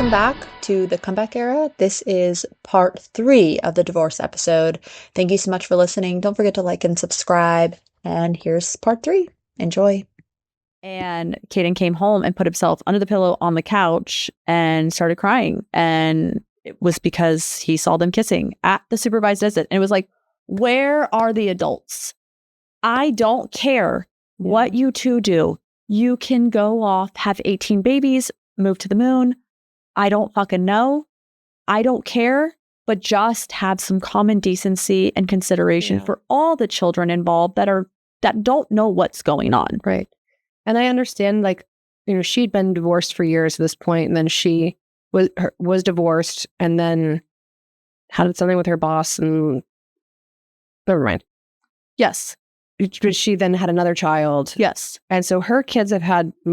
Welcome back to the Comeback Era. This is part 3 of the divorce episode. Thank you so much for listening. Don't forget to like and subscribe. And here's part 3. Enjoy. And Caden came home and put himself under the pillow on the couch and started crying. And it was because he saw them kissing at the supervised visit. And it was like, where are the adults? I don't care what you two do. You can go off, have 18 babies, move to the moon. I don't fucking know. I don't care. But just have some common decency and consideration for all the children involved that don't know what's going on. Right. And I understand, like, you know, she'd been divorced for years at this point, and then she was divorced, and then had something with her boss, and never mind. Yes. But she then had another child. Yes. And so her kids have had a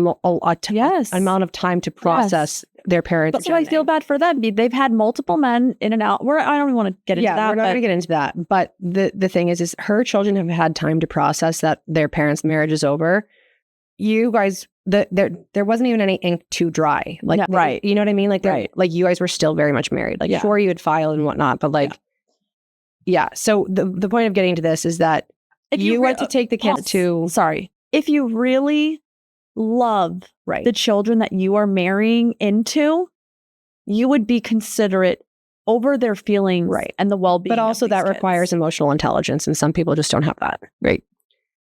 amount of time to process their parents. But so I feel bad for them. They've had multiple men in and out. I don't even want to get into that. We're not going to get into that. But the thing is her children have had time to process that their parents' marriage is over. You guys, there wasn't even any ink to dry. Like, right. You know what I mean? Like, like you guys were still very much married. Like, sure, you had filed and whatnot, but like, So the point of getting to this is that if you went to take the kids to... If you really love the children that you are marrying into, you would be considerate over their feelings and the well-being. But also that requires emotional intelligence, and some people just don't have that. Right.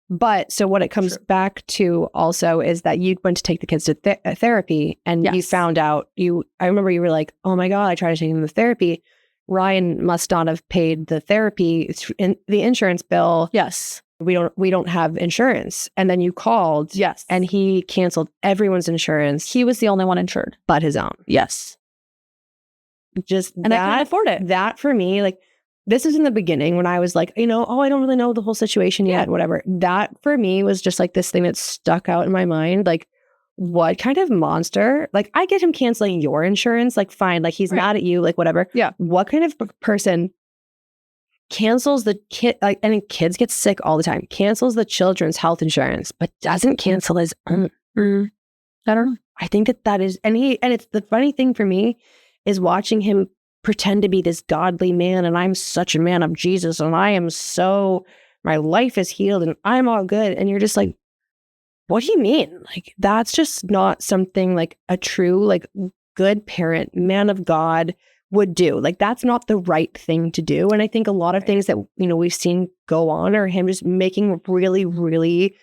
But so what it comes back to also is that you went to take the kids to therapy, and you found out I remember you were like, oh my God, I tried to take them to therapy. Ryan must not have paid the therapy in the insurance bill. Yes. We don't have insurance. And then you called. Yes. And he canceled everyone's insurance. He was the only one insured. But his own. Yes. And I couldn't afford it. That for me, like, this is in the beginning when I was like, I don't really know the whole situation yet, whatever. That for me was just like this thing that stuck out in my mind. Like, what kind of monster? Like, I get him canceling your insurance. Like, fine. Like, he's mad at you. Like, whatever. Yeah. What kind of person cancels the kid? Like, and kids get sick all the time. Cancels the children's health insurance, but doesn't cancel his own. I don't know. I think that is, and it's the funny thing for me is watching him pretend to be this godly man, and I'm such a man of Jesus, and my life is healed, and I'm all good. And you're just like, what do you mean? Like, that's just not something like a true, like, good parent, man of God would do. Like, that's not the right thing to do. And I think a lot of things that, we've seen go on are him just making really, really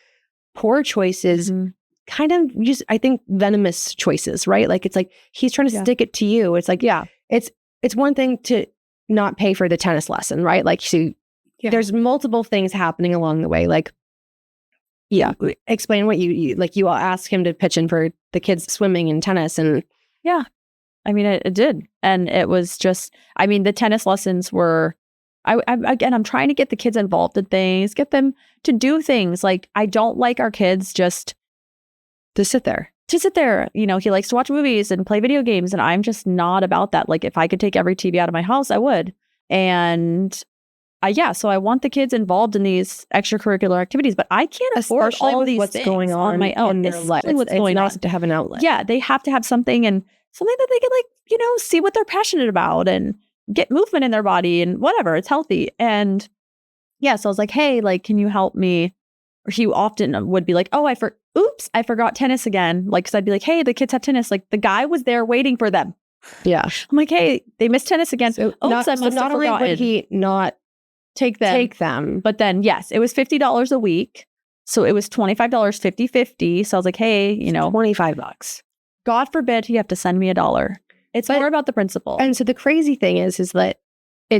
poor choices, kind of just, I think, venomous choices, right? Like, it's like, he's trying to stick it to you. It's like, it's one thing to not pay for the tennis lesson, right? Like, there's multiple things happening along the way. Like, explain what you like. You asked him to pitch in for the kids swimming and tennis, and I mean, it did, and it was just. I mean, the tennis lessons were. I'm trying to get the kids involved in things, get them to do things. Like, I don't like our kids just to sit there. He likes to watch movies and play video games, and I'm just not about that. Like, if I could take every TV out of my house, I would. And so I want the kids involved in these extracurricular activities, but I can't afford all of these what's things going on on my own. in their life. What's going on to have an outlet. Yeah, they have to have something, and something that they can, like, see what they're passionate about and get movement in their body and whatever. It's healthy. And so I was like, hey, like, can you help me? Or he often would be like, oh, I forgot tennis again. Like, cause I'd be like, hey, the kids have tennis. Like, the guy was there waiting for them. Yeah. I'm like, hey, they missed tennis again. So I must have not only forgotten. would he not take them. But then, yes, it was $50 a week. So it was $25, 50-50. So I was like, hey, $25. God forbid you have to send me $1. It's more about the principle. And so the crazy thing is that he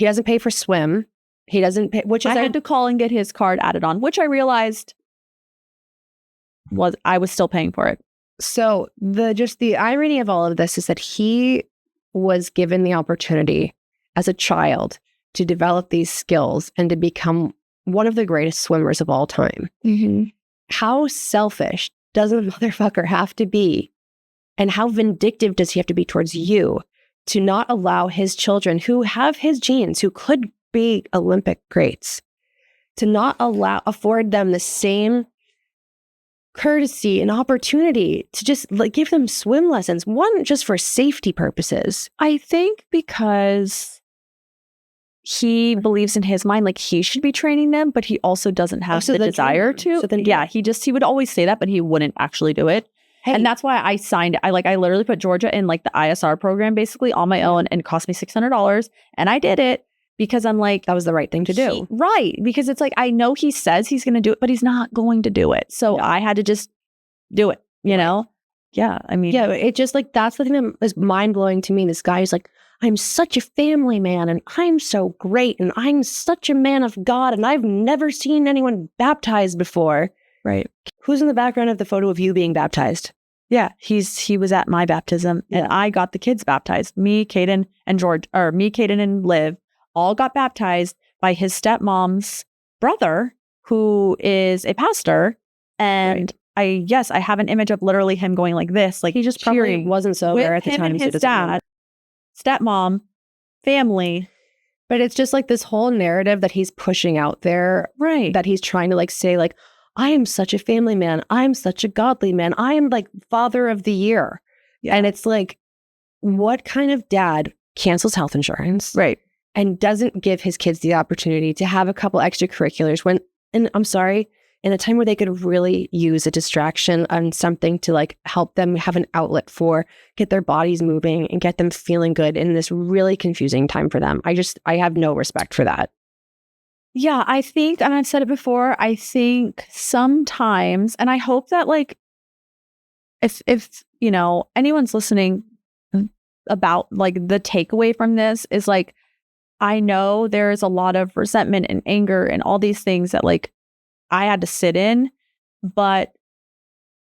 doesn't pay for swim. He doesn't pay, which is I had to call and get his card added on, which I realized I was still paying for it. So the irony of all of this is that he was given the opportunity as a child to develop these skills and to become one of the greatest swimmers of all time. Mm-hmm. How selfish does a motherfucker have to be? And how vindictive does he have to be towards you to not allow his children who have his genes, who could be Olympic greats, to not afford them the same courtesy and opportunity to just like give them swim lessons, one just for safety purposes. I think because he believes in his mind, like he should be training them, but he also doesn't have the desire to. So then, yeah, he would always say that, but he wouldn't actually do it. Hey. And that's why I signed it. I literally put Georgia in like the ISR program basically on my own, and it cost me $600. And I did it because I'm like, that was the right thing to do. Right. Because it's like, I know he says he's going to do it, but he's not going to do it. So I had to just do it, you know? Yeah. I mean, yeah, it just like, that's the thing that is mind blowing to me. This guy is like, I'm such a family man and I'm so great and I'm such a man of God and I've never seen anyone baptized before. Right. Who's in the background of the photo of you being baptized? Yeah, he was at my baptism and I got the kids baptized. Me, Caden, and Liv all got baptized by his stepmom's brother, who is a pastor. And I have an image of literally him going like this, like he just probably wasn't sober at the time. And his dad, stepmom, family. But it's just like this whole narrative that he's pushing out there, right? That he's trying to like say like, I am such a family man. I'm such a godly man. I am like father of the year. Yeah. And it's like, what kind of dad cancels health insurance? Right. And doesn't give his kids the opportunity to have a couple extracurriculars when, and I'm sorry, in a time where they could really use a distraction on something to like help them have an outlet for, get their bodies moving and get them feeling good in this really confusing time for them. I have no respect for that. Yeah, I think, and I've said it before, I think sometimes, and I hope that like, if you know, anyone's listening about like the takeaway from this is like, I know there is a lot of resentment and anger and all these things that like I had to sit in, but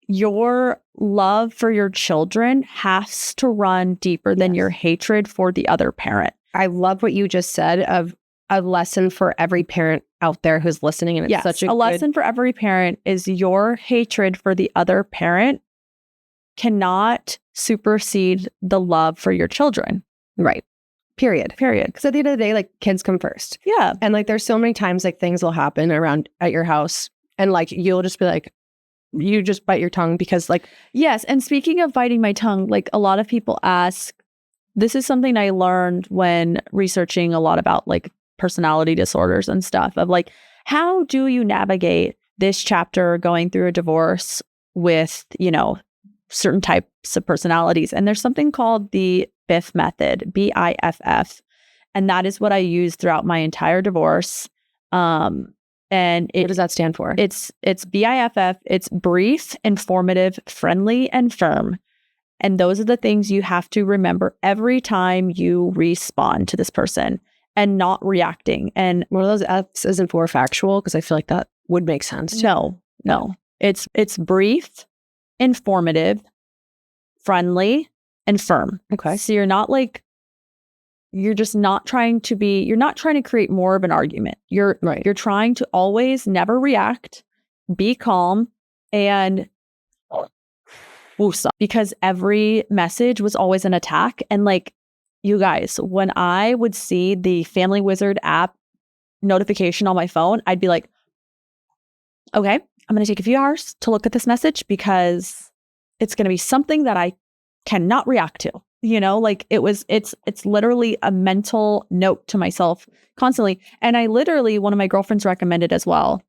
your love for your children has to run deeper than your hatred for the other parent. I love what you just said of a lesson for every parent out there who's listening. And it's such a lesson for every parent is your hatred for the other parent cannot supersede the love for your children. Right. Period. Because at the end of the day, like kids come first. Yeah. And like there's so many times like things will happen around at your house and like you'll just be like, you just bite your tongue because like. Yes. And speaking of biting my tongue, like a lot of people ask, this is something I learned when researching a lot about like personality disorders and stuff of like, how do you navigate this chapter going through a divorce with, you know, certain types of personalities? And there's something called the BIFF method, BIFF. And that is what I used throughout my entire divorce. And what does that stand for? It's BIFF. It's brief, informative, friendly, and firm. And those are the things you have to remember every time you respond to this person and not reacting. And one of those F's isn't for factual, because I feel like that would make sense. No. It's brief, informative, friendly, and firm. Okay. So you're not trying to create more of an argument. You're trying to always never react, be calm, and because every message was always an attack. And like, you guys, when I would see the Family Wizard app notification on my phone, I'd be like, okay, I'm going to take a few hours to look at this message because it's going to be something that I cannot react to. You know, like it's literally a mental note to myself constantly. And I literally, one of my girlfriends recommended as well,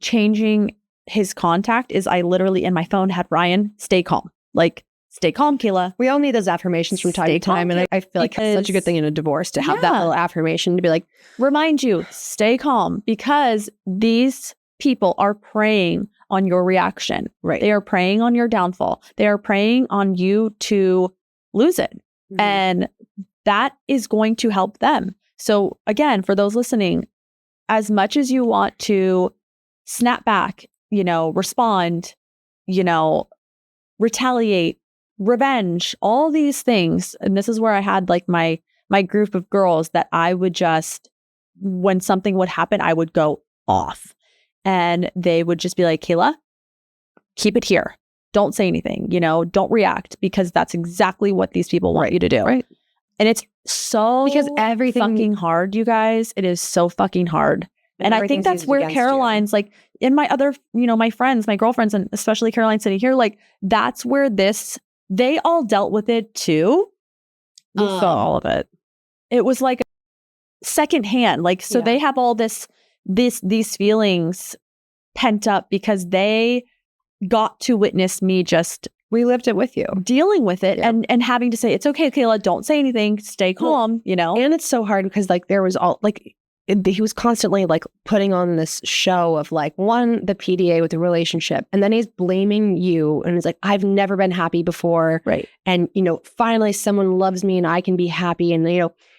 changing his contact is I literally in my phone had Ryan, stay calm. Like, stay calm, Kayla. We all need those affirmations from time to time. And I feel like it's such a good thing in a divorce to have that little affirmation to be like, remind you, stay calm, because these people are preying on your reaction. Right. They are preying on your downfall. They are preying on you to lose it. Mm-hmm. And that is going to help them. So again, for those listening, as much as you want to snap back, you know, respond, you know, retaliate, revenge, all these things. And this is where I had like my group of girls that I would just, when something would happen, I would go off. And they would just be like, Kayla, keep it here. Don't say anything, you know, don't react, because that's exactly what these people want you to do. Right. And it's so because everything fucking hard, you guys. It is so fucking hard. And I think that's where Caroline's like, in my other, my friends, my girlfriends, and especially Caroline sitting here, like, that's where they all dealt with it too. We saw all of it. It was like secondhand. Like, so they have all these feelings pent up because they got to witness me just we lived it with you, dealing with it and having to say, it's okay, Kayla, don't say anything, stay calm, And it's so hard because like there was all like he was constantly like putting on this show of like the PDA with the relationship, and then he's blaming you, and he's like, I've never been happy before, right? And finally someone loves me and I can be happy, and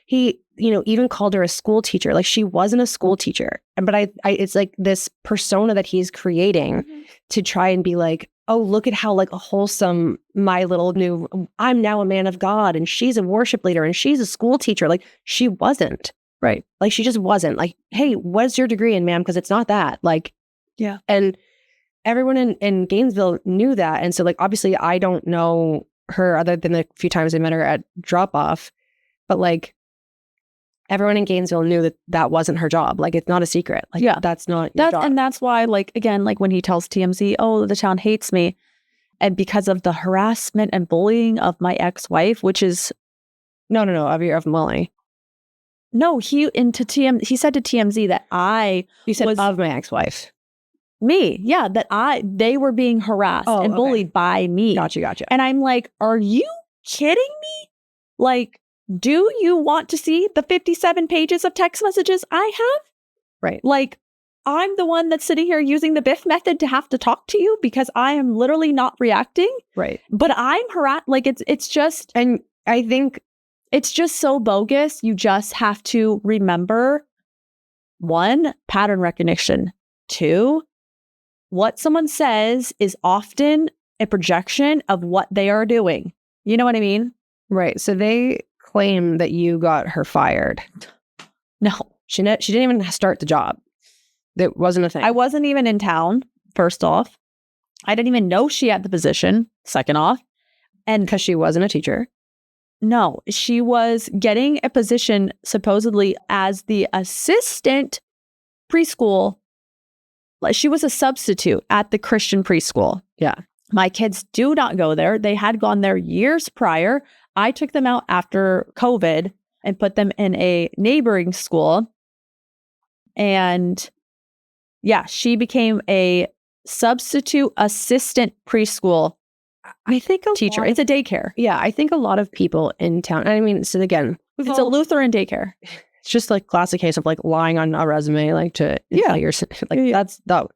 he even called her a school teacher. Like, she wasn't a school teacher, but I it's like this persona that he's creating to try and be like, oh, look at how like wholesome I'm now a man of God, and she's a worship leader, and she's a school teacher. Like, she wasn't. Right. Like, she just wasn't. Like, hey, what's your degree in, ma'am? Because it's not that. Like, yeah. And everyone in Gainesville knew that. And so, like, obviously I don't know her other than the few times I met her at drop-off. But, like, everyone in Gainesville knew that wasn't her job. Like, it's not a secret. Like, that's not your job. And that's why, like, again, like when he tells TMZ, oh, the town hates me. And because of the harassment and bullying of my ex-wife, which is... No, of Molly. No, he said to TMZ that You said of my ex-wife. Me, yeah, they were being harassed and bullied by me. Gotcha. And I'm like, are you kidding me? Like, do you want to see the 57 pages of text messages I have? Right. Like, I'm the one that's sitting here using the Biff method to have to talk to you because I am literally not reacting. Right. But I'm harassed. Like, it's just... And I think... It's just so bogus. You just have to remember, 1, pattern recognition. 2, what someone says is often a projection of what they are doing. You know what I mean? Right. So they claim that you got her fired. No. She didn't even start the job. That wasn't a thing. I wasn't even in town, first off. I didn't even know she had the position, second off. And because she wasn't a teacher. No, she was getting a position supposedly as the assistant preschool. She was a substitute at the Christian preschool. Yeah. My kids do not go there. They had gone there years prior. I took them out after COVID and put them in a neighboring school. And yeah, she became a substitute assistant preschool teacher. It's a daycare. Yeah, I think a lot of people in town, I mean, so again, it's a Lutheran daycare. It's just like classic case of like lying on a resume, like to that's that.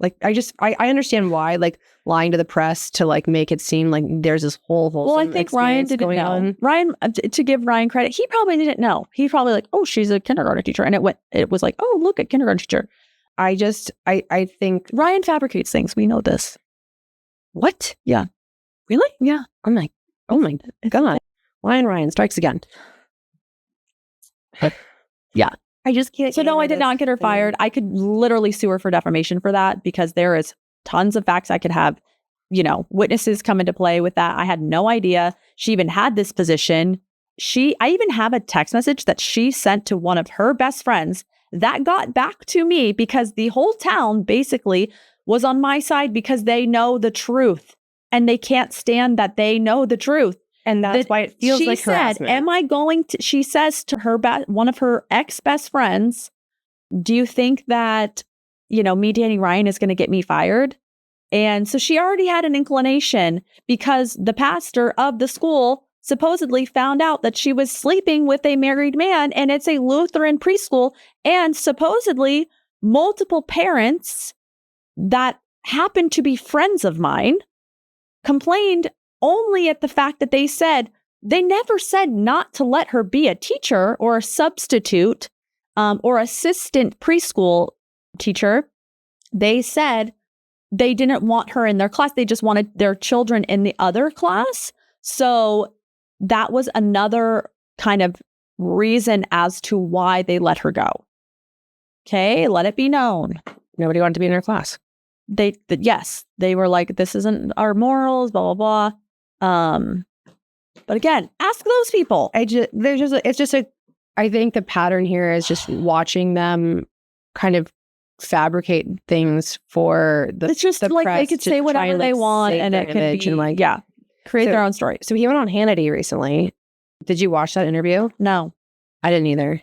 Like, I understand why, like, lying to the press to like make it seem like there's this whole well, I think Ryan didn't know. On. Ryan, to give Ryan credit, he probably didn't know. He probably like, oh, she's a kindergarten teacher, and it was like, oh, look at kindergarten teacher. I think Ryan fabricates things. We know this. What? Yeah. Really? Yeah. I'm like, oh my God. Ryan strikes again. But yeah. I just can't. So no, I did not get her fired. I could literally sue her for defamation for that because there is tons of facts I could have, witnesses come into play with that. I had no idea she even had this position. I even have a text message that she sent to one of her best friends that got back to me because the whole town basically was on my side because they know the truth and they can't stand that they know the truth. And that's why it feels like harassment. Am I going to, she says to her, one of her ex-best friends, do you think that, me dating Ryan is going to get me fired? And so she already had an inclination because the pastor of the school supposedly found out that she was sleeping with a married man, and it's a Lutheran preschool, and supposedly multiple parents that happened to be friends of mine complained only at the fact that they never said not to let her be a teacher or a substitute or assistant preschool teacher. They said they didn't want her in their class. They just wanted their children in the other class. So that was another kind of reason as to why they let her go. Okay, let it be known. Nobody wanted to be in her class. Yes, they were like, this isn't our morals, blah, blah, blah. But again, ask those people. I think the pattern here is just watching them kind of fabricate things for the It's just the like they press could to say try whatever and, they like, want, save and their it can image be, and, like, create So- their own story. So he went on Hannity recently. Did you watch that interview? No. I didn't either.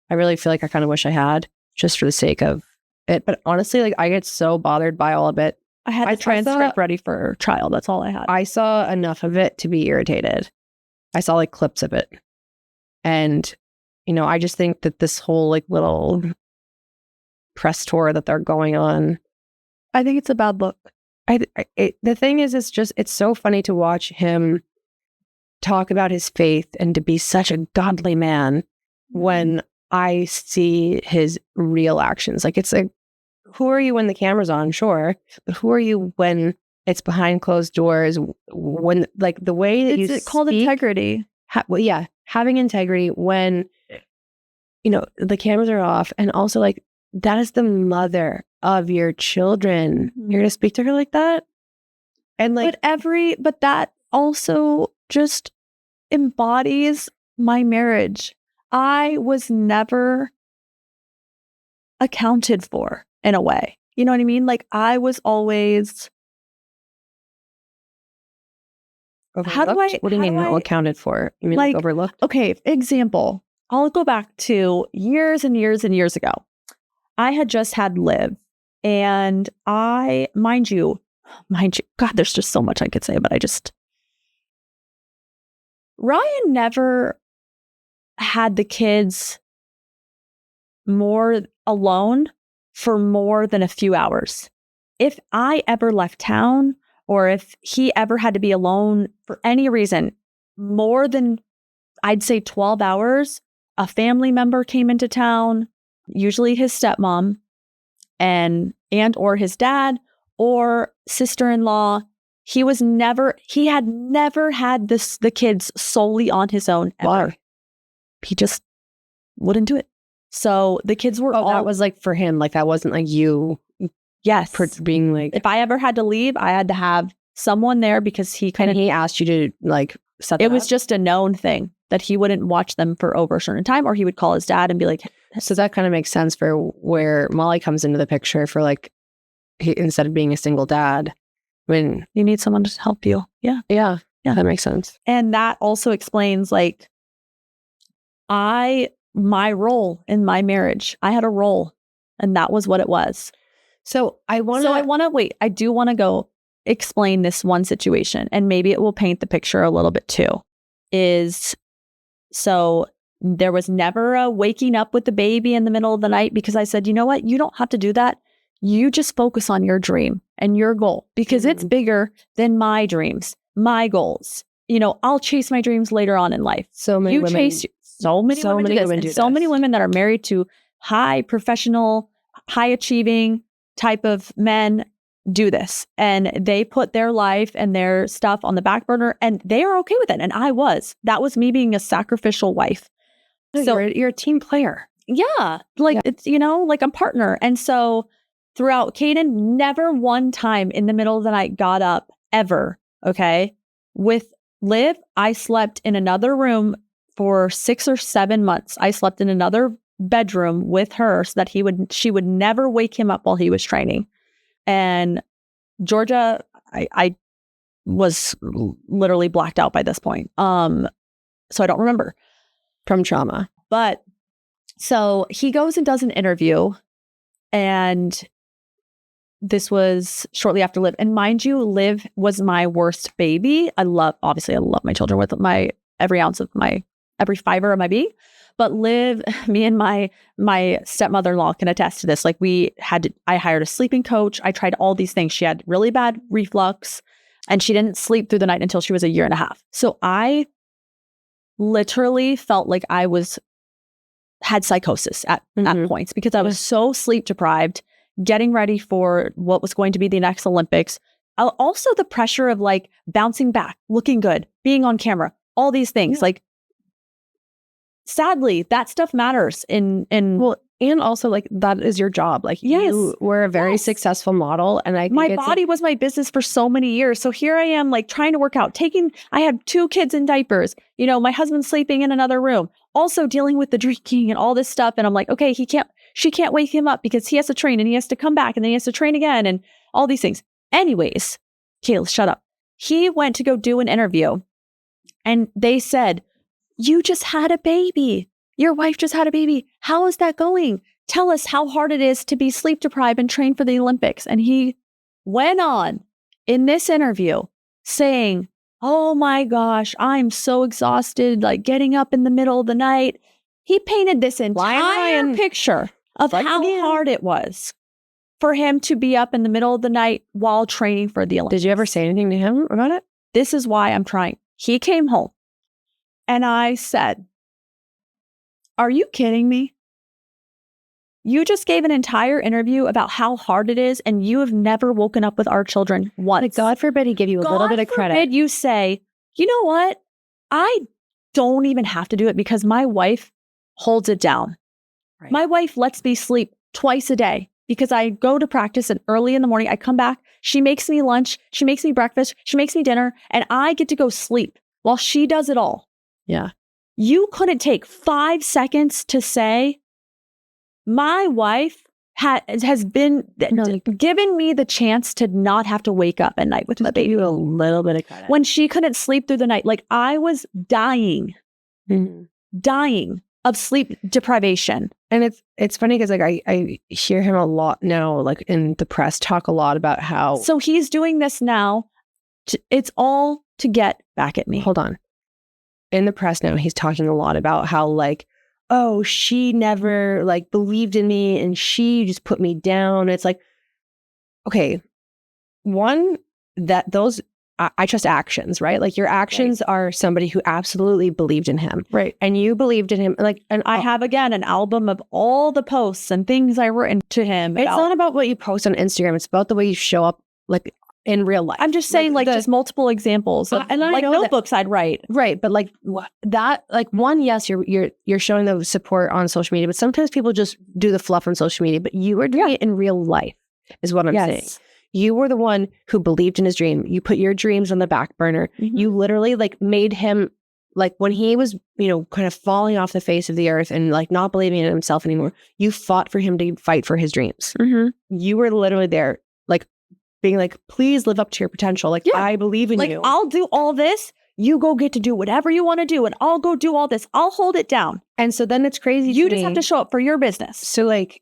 I really feel like I kind of wish I had, just for the sake of it. But honestly, like, I get so bothered by all of it. I had I the transcript saw- ready for trial. That's all I had. I saw enough of it to be irritated. I saw like clips of it. And, I just think that this whole like little press tour that they're going on, I think it's a bad look. the thing is, it's so funny to watch him talk about his faith and to be such a godly man when I see his real actions. Like, it's like, who are you when the camera's on? Sure. But who are you when it's behind closed doors? When, like, the way that It's called integrity. Having integrity when, the cameras are off. And also, like, that is the mother of your children. Mhm. You're going to speak to her like that? And like, But that also just embodies my marriage. I was never accounted for in a way. You know what I mean? Like, I was always, how do overlooked? I- What do you how mean do not I- accounted for? You mean like like, overlooked? okay, example. I'll go back to years and years and years ago. I had just had Liv, and mind you, God, there's just so much I could say, but Ryan never had the kids more alone for more than a few hours. If I ever left town, or if he ever had to be alone for any reason, more than, I'd say, 12 hours, a family member came into town, usually his stepmom and or his dad or sister-in-law. He had never had the kids solely on his own ever. Why? He just wouldn't do it. So the kids were all, that was like for him. Like, that wasn't like you yes. being like, If I ever had to leave, I had to have someone there, because he and he asked you to like set that it was up? just a known thing that he wouldn't watch them for over a certain time, or he would call his dad and be like, So that kind of makes sense for where Molly comes into the picture for, like, instead of being a single dad, when you need someone to help you. Yeah. yeah, Yeah. that makes sense. And that also explains, like, my role in my marriage. I had a role, and that was what it was. So I want to wait. I do want to go explain this one situation, and maybe it will paint the picture a little bit too. So there was never a waking up with the baby in the middle of the night, because I said, you know what? You don't have to do that. You just focus on your dream and your goal, because it's bigger than my dreams, my goals. I'll chase my dreams later on in life. so many women. So many women do this. women And do so many this. women that are married to high professional, high achieving type of men do this. And they put their life and their stuff on the back burner, and they are okay with it. And that was me being a sacrificial wife. So you're a team player. yeah, like, it's, like, I'm partner. And so throughout, Caden never one time in the middle of the night got up ever. Okay. With Liv, I slept in another room for 6 or 7 months. I slept in another bedroom with her so that she would never wake him up while he was training. And Georgia, I was literally blacked out by this point. So I don't remember. From trauma. But so he goes and does an interview, and this was shortly after Liv. And mind you, Liv was my worst baby. Obviously I love my children with every fiber of my being. But Liv, me and my stepmother-in-law can attest to this. Like, I hired a sleeping coach. I tried all these things. She had really bad reflux, and she didn't sleep through the night until she was 1.5 years. So I literally felt like I had psychosis at points, because I was so sleep deprived, getting ready for what was going to be the next Olympics. Also the pressure of, like, bouncing back, looking good, being on camera, all these things. Like, sadly, that stuff matters in Well, and also, like, that is your job. Like, you were a very successful model, and I think my body was my business for so many years. So here I am, like, trying to work out, I had 2 kids in diapers, my husband sleeping in another room, also dealing with the drinking and all this stuff. And I'm like, okay, she can't wake him up because he has to train and he has to come back and then he has to train again and all these things. Anyways, Kayla, shut up. He went to go do an interview and they said, you just had a baby. Your wife just had a baby. How is that going? Tell us how hard it is to be sleep deprived and train for the Olympics. And he went on in this interview saying, oh my gosh, I'm so exhausted, like getting up in the middle of the night. He painted this entire picture of how hard it was for him to be up in the middle of the night while training for the Olympics. Did you ever say anything to him about it? This is why I'm trying. He came home and I said, are you kidding me? You just gave an entire interview about how hard it is and you have never woken up with our children once. Like, God forbid he give you a little bit of credit. God forbid you say, you know what? I don't even have to do it because my wife holds it down. Right. My wife lets me sleep twice a day because I go to practice and early in the morning, I come back, she makes me lunch, she makes me breakfast, she makes me dinner, and I get to go sleep while she does it all. Yeah. You couldn't take 5 seconds to say, my wife has been given me the chance to not have to wake up at night with my baby. Give you a little bit of credit. When she couldn't sleep through the night, like I was dying of sleep deprivation. And it's funny because like I hear him a lot now, like in the press, talk a lot about how. So he's doing this now. It's all to get back at me. Hold on. In the press now, he's talking a lot about how like, oh, she never like believed in me and she just put me down. It's like, okay, one, that those, I trust actions, right? Like your actions are somebody who absolutely believed in him. Right. And you believed in him. Like, and I have again an album of all the posts and things I written to him. It's not about what you post on Instagram. It's about the way you show up like in real life. I'm just saying like just multiple examples of and I like know notebooks I'd write. Right. But like that, like one, yes, you're showing the support on social media, but sometimes people just do the fluff on social media, but you were doing it in real life is what I'm saying. You were the one who believed in his dream. You put your dreams on the back burner. Mm-hmm. You literally like made him like when he was, you know, kind of falling off the face of the earth and like not believing in himself anymore, you fought for him to fight for his dreams. Mm-hmm. You were literally there like being like, please live up to your potential. Like, I believe in you. I'll do all this. You go get to do whatever you want to do and I'll go do all this. I'll hold it down. And so then it's crazy. You just have to show up for your business. So like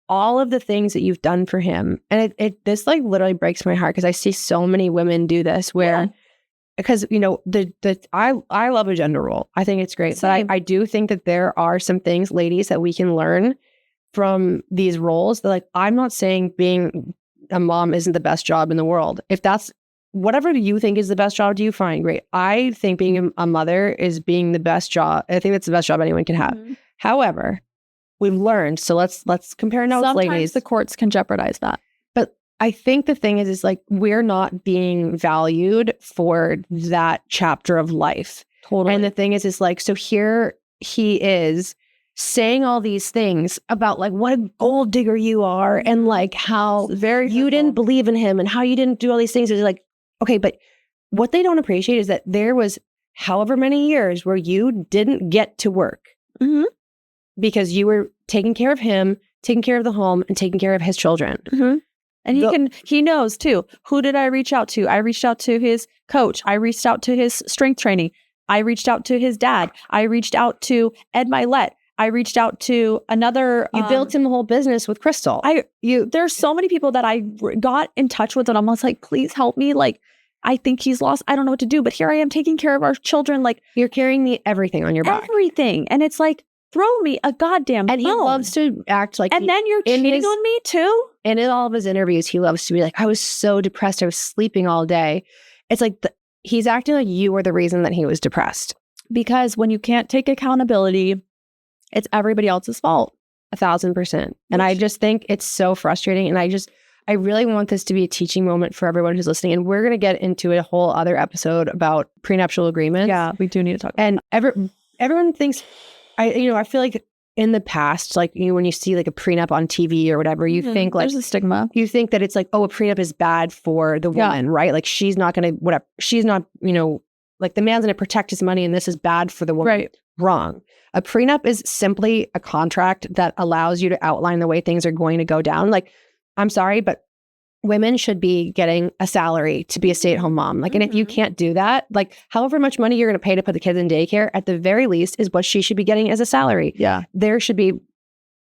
all of the things that you've done for him. And this like literally breaks my heart because I see so many women do this where, because, you know, I love a gender role. I think it's great. Same. But I do think that there are some things, ladies, that we can learn from these roles. That like, I'm not saying being a mom isn't the best job in the world. If that's whatever you think is the best job, do you find great? I think being a mother is being the best job. I think that's the best job anyone can have. Mm-hmm. However, we've learned. So let's compare notes, sometimes ladies. The courts can jeopardize that. But I think the thing is like we're not being valued for that chapter of life. Totally. And the thing is like, so here he is saying all these things about like what a gold digger you are and like how you didn't believe in him and how you didn't do all these things. It's like, okay, but what they don't appreciate is that there was however many years where you didn't get to work because you were taking care of him, taking care of the home, and taking care of his children. Mm-hmm. And he knows too. Who did I reach out to? I reached out to his coach. I reached out to his strength training. I reached out to his dad. I reached out to Ed Milet. I reached out to another. You built him the whole business with Crystal. There's so many people that I got in touch with, and I'm almost like, please help me. Like, I think he's lost. I don't know what to do, but here I am taking care of our children. Like, you're carrying everything on your back. Everything, and it's like, throw me a goddamn phone. And he loves to act like, and then you're cheating on me too. And in all of his interviews, he loves to be like, I was so depressed. I was sleeping all day. It's like he's acting like you were the reason that he was depressed. Because when you can't take accountability, it's everybody else's fault. 1,000%. And I just think it's so frustrating. And I really want this to be a teaching moment for everyone who's listening. And we're going to get into a whole other episode about prenuptial agreements. Yeah, we do need to talk about and everyone thinks, I feel like in the past, like, you know, when you see like a prenup on TV or whatever, you think like, there's a stigma. You think that it's like, oh, a prenup is bad for the woman, right? Like she's not going to, whatever. She's not, you know, like the man's going to protect his money and this is bad for the woman. Right. Wrong. A prenup is simply a contract that allows you to outline the way things are going to go down. Like, I'm sorry, but women should be getting a salary to be a stay-at-home mom. Like, and if you can't do that, like however much money you're going to pay to put the kids in daycare, at the very least is what she should be getting as a salary. Yeah. There should be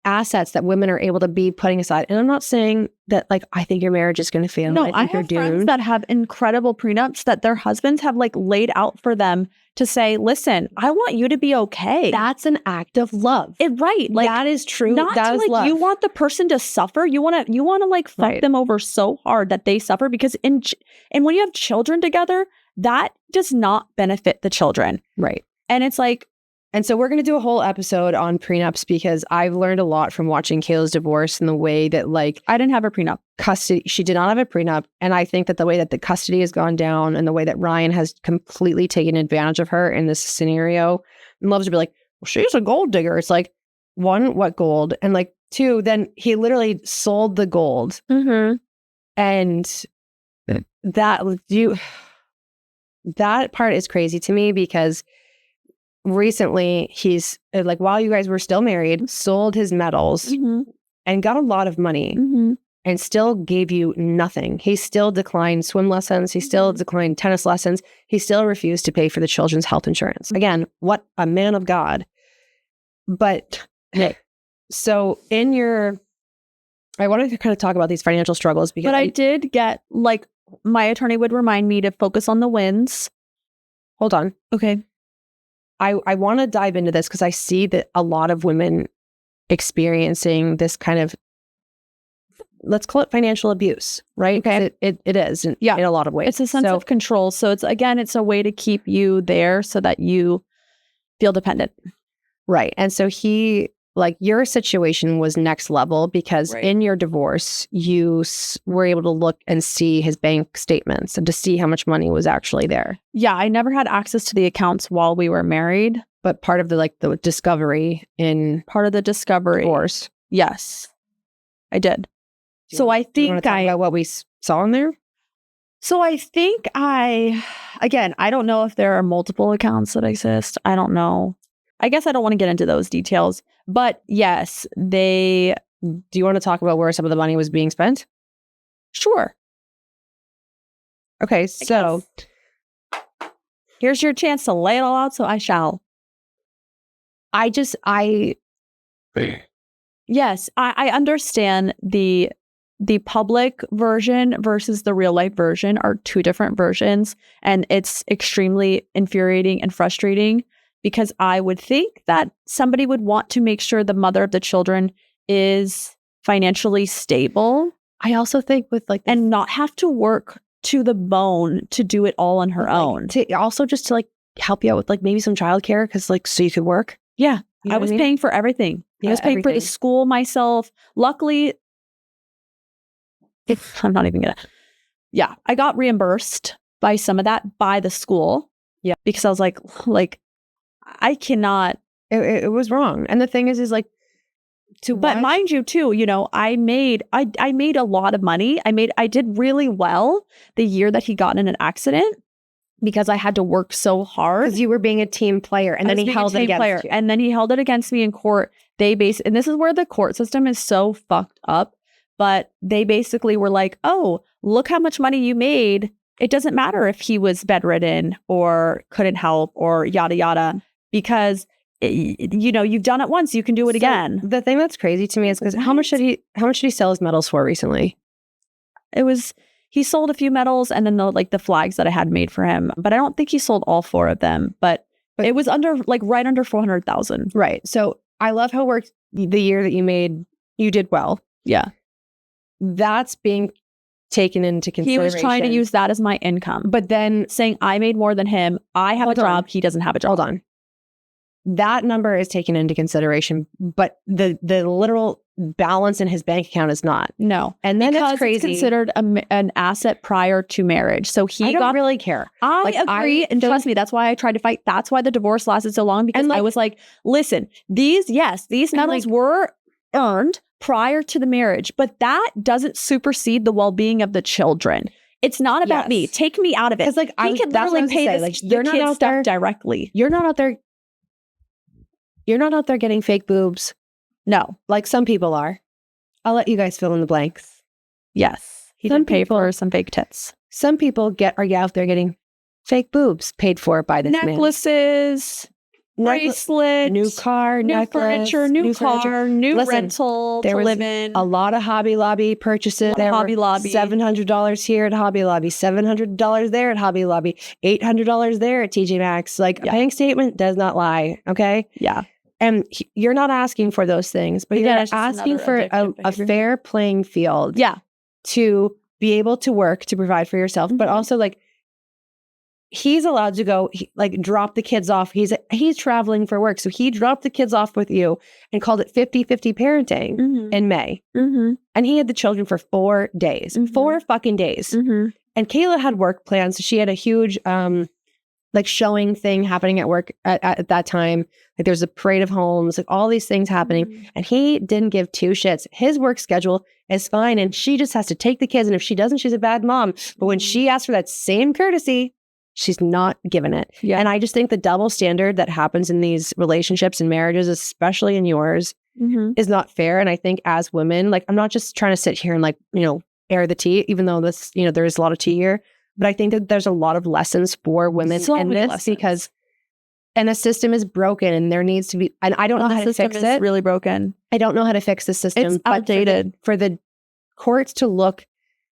assets that women are able to be putting aside. And I'm not saying that like, I think your marriage is going to fail. No, I think have friends that have incredible prenups that their husbands have like laid out for them to say, listen, I want you to be okay. That's an act of love. Right. Like that is true. Not that to, is like love. you want the person to suffer. You want to like fuck Right. them over so hard that they suffer, because and when you have children together, that does not benefit the children. Right. And it's like, and so we're going to do a whole episode on prenups because I've learned a lot from watching Kayla's divorce and the way that like I didn't have a prenup. custody, she did not have a prenup. And I think that the way that the custody has gone down and the way that Ryan has completely taken advantage of her in this scenario and loves to be like, well, she's a gold digger. It's like, one, what gold? And like, two, then he literally sold the gold. Mm-hmm. And that part is crazy to me because recently he's like, while you guys were still married, sold his metals and got a lot of money and still gave you nothing. He still declined swim lessons. He still declined tennis lessons. He still refused to pay for the children's health insurance. Again, what a man of God. But so I wanted to kind of talk about these financial struggles because I did get like, my attorney would remind me to focus on the wins. Hold on. Okay. I want to dive into this because I see that a lot of women experiencing this kind of, let's call it financial abuse, right? Okay. It is in a lot of ways. It's a sense of control. So it's a way to keep you there so that you feel dependent. Right. And so your situation was next level because in your divorce, you were able to look and see his bank statements and to see how much money was actually there. Yeah, I never had access to the accounts while we were married. But part of the discovery in divorce. Yes, I did. So I think you want to talk about what we saw in there? So I think I don't know if there are multiple accounts that exist. I don't know. I guess I don't want to get into those details. But yes, do you want to talk about where some of the money was being spent? Sure. Okay, so here's your chance to lay it all out, so I shall. Yes, I understand the public version versus the real life version are two different versions, and it's extremely infuriating and frustrating. Because I would think that somebody would want to make sure the mother of the children is financially stable. I also think and not have to work to the bone to do it all on her own. Also just to help you out with maybe some childcare because so you could work. Yeah. You know I was paying for everything. Yeah, I was paying for the school myself. Luckily, I'm not even gonna. Yeah. I got reimbursed by some of that by the school. Yeah. Because I was like, I cannot. It was wrong. And the thing is but mind you too, I made a lot of money. I did really well the year that he got in an accident because I had to work so hard. Because you were being a team player and then he held it against you. And then he held it against me in court. And this is where the court system is so fucked up. But they basically were like, oh, look how much money you made. It doesn't matter if he was bedridden or couldn't help or yada, yada. Because, you've done it once, you can do it again. The thing that's crazy to me is because how much did he sell his medals for recently? He sold a few medals and then the flags that I had made for him. But I don't think he sold all 4 of them. But it was right under 400,000. Right. So I love how it worked the year that you did well. Yeah. That's being taken into consideration. He was trying to use that as my income. But then saying I made more than him, I have a job, he doesn't have a job. Hold on. That number is taken into consideration, but the literal balance in his bank account is not. No. And then because it's crazy. It's considered an asset prior to marriage. So I don't really care. I agree. And trust me, that's why I tried to fight. That's why the divorce lasted so long, because I was like, listen, these medals were earned prior to the marriage, but that doesn't supersede the well-being of the children. It's not about me. Take me out of it. Because like he could literally pay this, like, you're not out there directly. You're not out there. You're not out there getting fake boobs. No, like some people are. I'll let you guys fill in the blanks. Yes, he did pay for some fake tits. Some people are out there getting fake boobs paid for by this necklaces, bracelets, new car, new necklace, furniture, new car, new rental there to was live in. A lot of Hobby Lobby purchases. There Hobby Lobby. $700 here at Hobby Lobby, $700 there at Hobby Lobby, $800 there at TJ Maxx. Like a bank statement does not lie. Okay. Yeah. And you're not asking for those things, but you're asking for a fair playing field. Yeah. To be able to work, to provide for yourself, but also like he's allowed to go like drop the kids off. He's traveling for work. So he dropped the kids off with you and called it 50-50 parenting in May. And he had the children for 4 days, 4 fucking days. And Kayla had work plans. So she had a huge, like showing thing happening at work at that time. Like there's a parade of homes, like all these things happening. And he didn't give 2 shits. His work schedule is fine. And she just has to take the kids. And if she doesn't, she's a bad mom. But when she asks for that same courtesy, she's not given it. Yeah. And I just think the double standard that happens in these relationships and marriages, especially in yours, is not fair. And I think as women, like I'm not just trying to sit here and like, air the tea, even though this, there is a lot of tea here. But I think that there's a lot of lessons for women in this because the system is broken and there needs to be, and I don't know how to fix it. It's really broken. I don't know how to fix the system. It's outdated. For the courts to look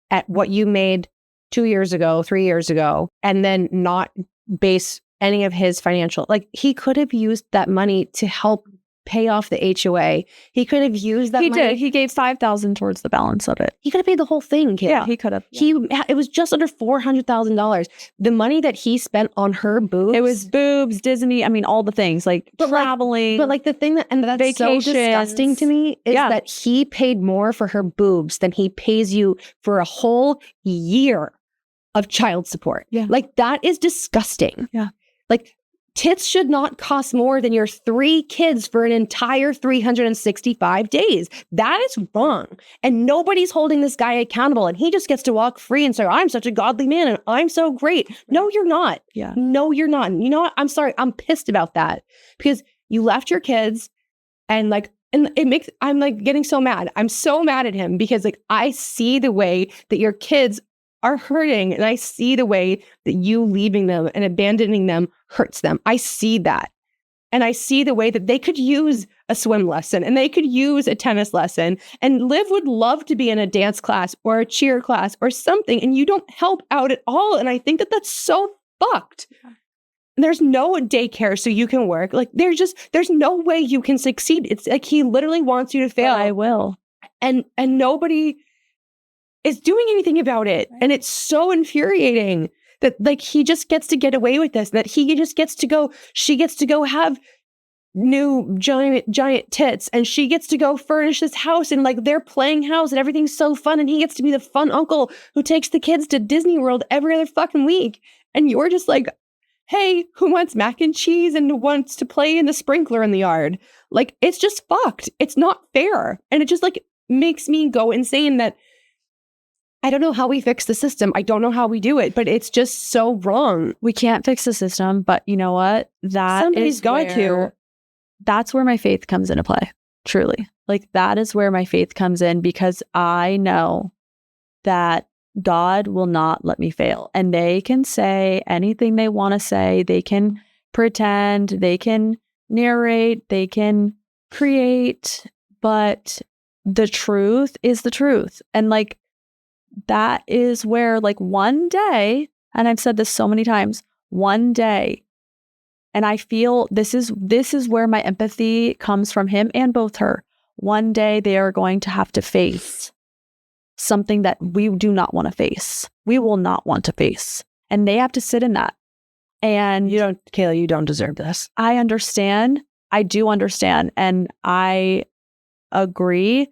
at what you made 2 years ago, 3 years ago, and then not base any of his financial, like he could have used that money to help pay off the HOA. He could have used that money. He did. He gave $5,000 towards the balance of it. He could have paid the whole thing, kid. Yeah, he could have. It was just under $400,000. The money that he spent on her boobs. It was boobs, Disney. I mean, all the things like traveling. But like the thing that's so disgusting to me is that he paid more for her boobs than he pays you for a whole year of child support. Yeah. Like that is disgusting. Yeah. Like tits should not cost more than your 3 kids for an entire 365 days. That is wrong. And nobody's holding this guy accountable. And he just gets to walk free and say, I'm such a godly man and I'm so great. No, you're not. Yeah. No, you're not. And you know what? I'm sorry. I'm pissed about that because you left your kids and I'm like getting so mad. I'm so mad at him because like I see the way that your kids are hurting. And I see the way that you leaving them and abandoning them hurts them. I see that. And I see the way that they could use a swim lesson and they could use a tennis lesson. And Liv would love to be in a dance class or a cheer class or something. And you don't help out at all. And I think that that's so fucked. And there's no daycare so you can work. Like there's no way you can succeed. It's like he literally wants you to fail. But I will. And nobody is doing anything about it. Right. And it's so infuriating that like he just gets to get away with this, that he just gets to go, she gets to go have new giant tits and she gets to go furnish this house and like they're playing house and everything's so fun and he gets to be the fun uncle who takes the kids to Disney World every other fucking week. And you're just like, hey, who wants mac and cheese and wants to play in the sprinkler in the yard? Like, it's just fucked. It's not fair. And it just like makes me go insane that I don't know how we fix the system. I don't know how we do it, but it's just so wrong. We can't fix the system, but you know what? Somebody's going to. That's where my faith comes into play. Truly. Like that is where my faith comes in because I know that God will not let me fail. And they can say anything they want to say. They can pretend, they can narrate, they can create, but the truth is the truth. And like, that is where like one day, and I've said this so many times, one day, and I feel this is where my empathy comes from him and both her. One day they are going to have to face something that we do not want to face. We will not want to face. And they have to sit in that. And Kayla, you don't deserve this. I understand. I do understand. And I agree.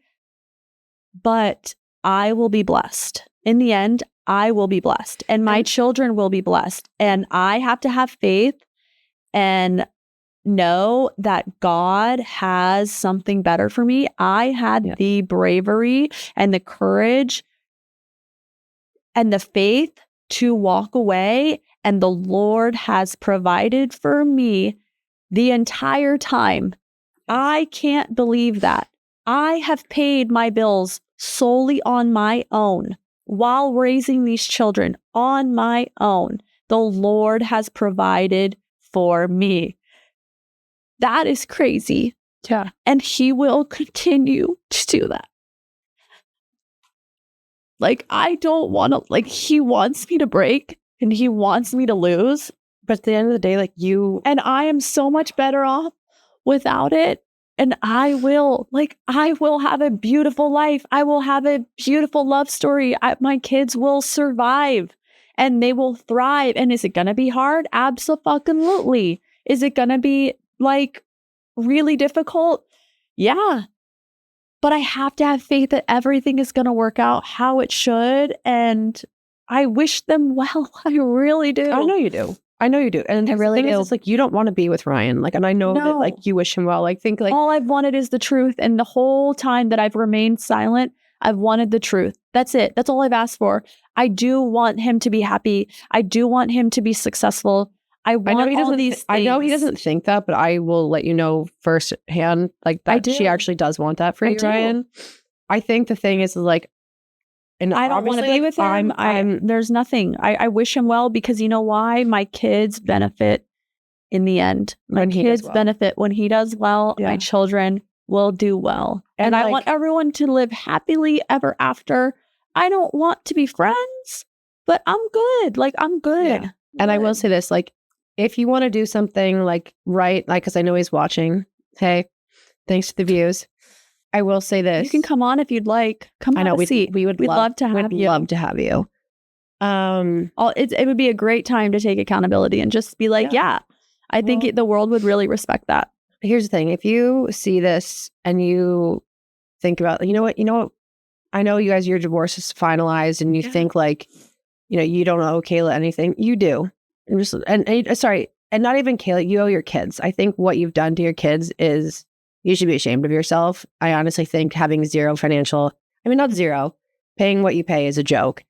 But I will be blessed. In the end, I will be blessed and my children will be blessed. And I have to have faith and know that God has something better for me. I had the bravery and the courage and the faith to walk away. And the Lord has provided for me the entire time. I can't believe that. I have paid my bills solely on my own while raising these children on my own. The Lord has provided for me. That is crazy. Yeah. And he will continue to do that. Like, I don't want to, like, he wants me to break and he wants me to lose. But at the end of the day, like and I am so much better off without it. And I will have a beautiful life. I will have a beautiful love story. My kids will survive and they will thrive. And is it going to be hard? Absolutely. Is it going to be like really difficult? Yeah. But I have to have faith that everything is going to work out how it should. And I wish them well. I really do. I know you do. And I really do. It's like, you don't want to be with Ryan. Like, and I know that like you wish him well. I think like all I've wanted is the truth. And the whole time that I've remained silent, I've wanted the truth. That's it. That's all I've asked for. I do want him to be happy. I do want him to be successful. I know he doesn't think that, but I will let you know firsthand, like that she actually does want that for you, Ryan. I think the thing is like, and I don't want to be with him. There's nothing. I wish him well because you know why? My kids benefit in the end. My kids benefit when he does well. Yeah. My children will do well. And I want everyone to live happily ever after. I don't want to be friends, but I'm good. Like, I'm good. Yeah. And I will say this, like, if you want to do something like right, like, because I know he's watching. Hey, thanks for the views. I will say this. You can come on if you'd like. Come on. We would love to have you. Love to have you. It would be a great time to take accountability and just be like, I think the world would really respect that. Here's the thing. If you see this and you think about, you know what, I know you guys, your divorce is finalized and you think like, you don't owe Kayla anything. You do. And not even Kayla, you owe your kids. I think what you've done to your kids is you should be ashamed of yourself. I honestly think having not zero, paying what you pay is a joke.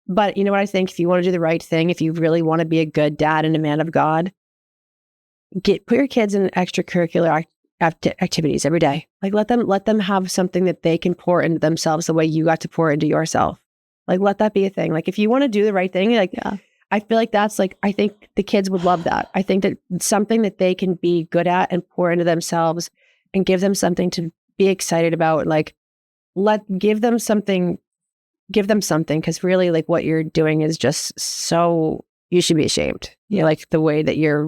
But you know what I think? If you want to do the right thing, if you really want to be a good dad and a man of God, put your kids in extracurricular activities every day. Like let them have something that they can pour into themselves the way you got to pour into yourself. Like let that be a thing. Like if you want to do the right thing, I feel like that's like, I think the kids would love that. I think that something that they can be good at and pour into themselves and give them something to be excited about. Like give them something, because really like what you're doing is just so, you should be ashamed. Like the way that you're